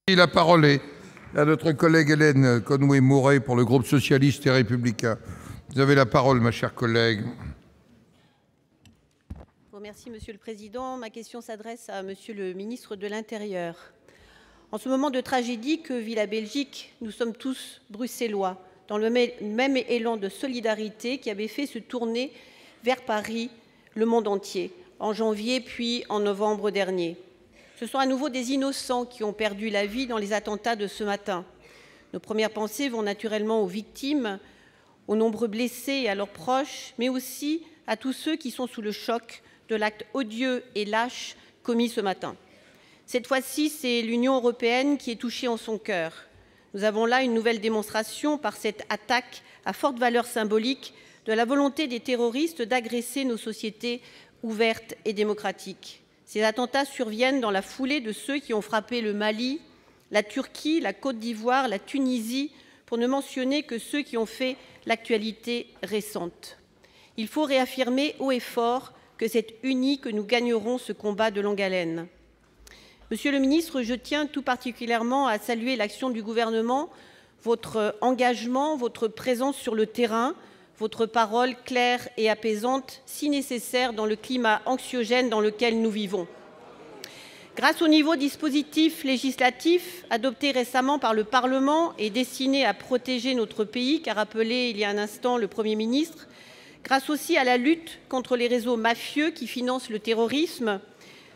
Et la parole est à notre collègue Hélène Conway-Mouret pour le groupe socialiste et républicain. Vous avez la parole, ma chère collègue. Merci, Monsieur le Président. Ma question s'adresse à Monsieur le ministre de l'Intérieur. En ce moment de tragédie que vit la Belgique, nous sommes tous bruxellois, dans le même élan de solidarité qui avait fait se tourner vers Paris le monde entier, en janvier puis en novembre dernier. Ce sont à nouveau des innocents qui ont perdu la vie dans les attentats de ce matin. Nos premières pensées vont naturellement aux victimes, aux nombreux blessés et à leurs proches, mais aussi à tous ceux qui sont sous le choc de l'acte odieux et lâche commis ce matin. Cette fois-ci, c'est l'Union européenne qui est touchée en son cœur. Nous avons là une nouvelle démonstration, par cette attaque à forte valeur symbolique, de la volonté des terroristes d'agresser nos sociétés ouvertes et démocratiques. Ces attentats surviennent dans la foulée de ceux qui ont frappé le Mali, la Turquie, la Côte d'Ivoire, la Tunisie, pour ne mentionner que ceux qui ont fait l'actualité récente. Il faut réaffirmer haut et fort que c'est unis que nous gagnerons ce combat de longue haleine. Monsieur le ministre, je tiens tout particulièrement à saluer l'action du gouvernement, votre engagement, votre présence sur le terrain, votre parole claire et apaisante, si nécessaire dans le climat anxiogène dans lequel nous vivons. Grâce au nouveau dispositif législatif adopté récemment par le Parlement et destiné à protéger notre pays, qu'a rappelé il y a un instant le Premier ministre, grâce aussi à la lutte contre les réseaux mafieux qui financent le terrorisme,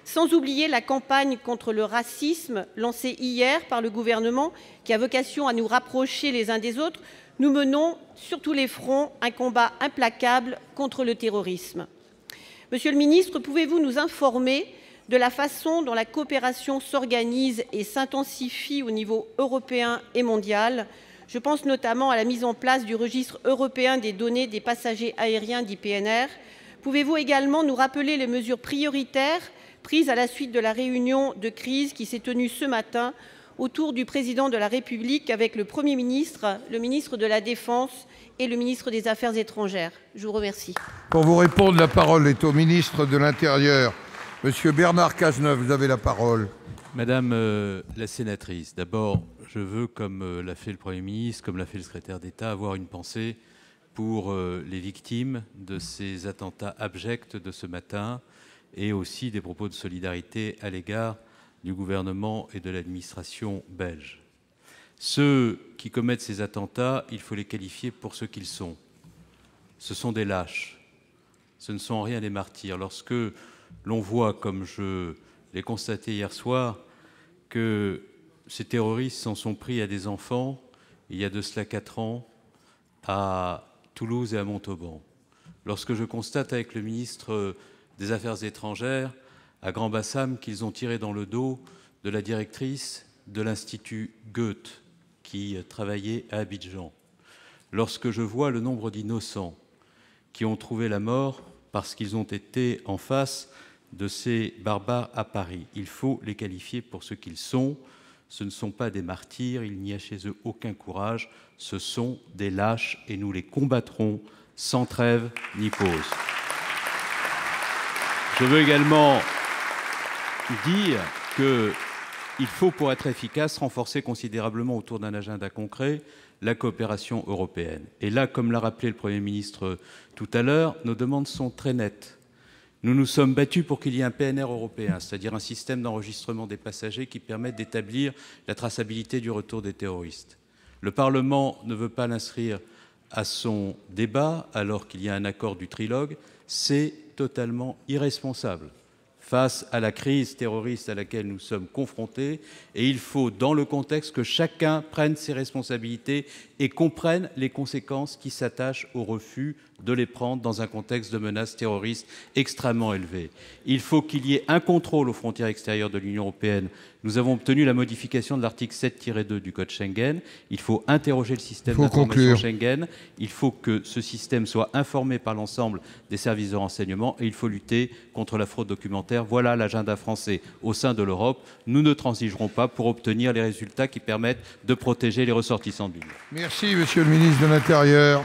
sans oublier la campagne contre le racisme lancée hier par le gouvernement, qui a vocation à nous rapprocher les uns des autres, nous menons sur tous les fronts un combat implacable contre le terrorisme. Monsieur le ministre, pouvez-vous nous informer de la façon dont la coopération s'organise et s'intensifie au niveau européen et mondial? Je pense notamment à la mise en place du registre européen des données des passagers aériens dit PNR. Pouvez-vous également nous rappeler les mesures prioritaires prises à la suite de la réunion de crise qui s'est tenue ce matin autour du Président de la République avec le Premier ministre, le ministre de la Défense et le ministre des Affaires étrangères? Je vous remercie. Pour vous répondre, la parole est au ministre de l'Intérieur, Monsieur Bernard Cazeneuve. Vous avez la parole. Madame la sénatrice, d'abord, je veux, comme l'a fait le Premier ministre, comme l'a fait le secrétaire d'État, avoir une pensée pour les victimes de ces attentats abjects de ce matin et aussi des propos de solidarité à l'égard du gouvernement et de l'administration belge. Ceux qui commettent ces attentats, il faut les qualifier pour ce qu'ils sont. Ce sont des lâches. Ce ne sont en rien des martyrs. Lorsque l'on voit, comme je l'ai constaté hier soir, que ces terroristes s'en sont pris à des enfants, il y a de cela 4 ans, à Toulouse et à Montauban. Lorsque je constate avec le ministre des Affaires étrangères, à Grand-Bassam, qu'ils ont tiré dans le dos de la directrice de l'Institut Goethe, qui travaillait à Abidjan. Lorsque je vois le nombre d'innocents qui ont trouvé la mort parce qu'ils ont été en face de ces barbares à Paris, il faut les qualifier pour ce qu'ils sont. Ce ne sont pas des martyrs, il n'y a chez eux aucun courage, ce sont des lâches et nous les combattrons sans trêve ni pause. Je veux également dire qu'il faut, pour être efficace, renforcer considérablement autour d'un agenda concret la coopération européenne. Et là, comme l'a rappelé le Premier ministre tout à l'heure, nos demandes sont très nettes. Nous nous sommes battus pour qu'il y ait un PNR européen, c'est-à-dire un système d'enregistrement des passagers qui permette d'établir la traçabilité du retour des terroristes. Le Parlement ne veut pas l'inscrire à son débat alors qu'il y a un accord du trilogue. C'est totalement irresponsable face à la crise terroriste à laquelle nous sommes confrontés, et il faut, dans le contexte, que chacun prenne ses responsabilités et comprenne les conséquences qui s'attachent au refus de les prendre dans un contexte de menace terroriste extrêmement élevé. Il faut qu'il y ait un contrôle aux frontières extérieures de l'Union européenne. Nous avons obtenu la modification de l'article 7-2 du Code Schengen. Il faut interroger le système d'information Schengen. Il faut que ce système soit informé par l'ensemble des services de renseignement et il faut lutter contre la fraude documentaire. Voilà l'agenda français au sein de l'Europe. Nous ne transigerons pas pour obtenir les résultats qui permettent de protéger les ressortissants de l'Union. Merci, Monsieur le ministre de l'Intérieur.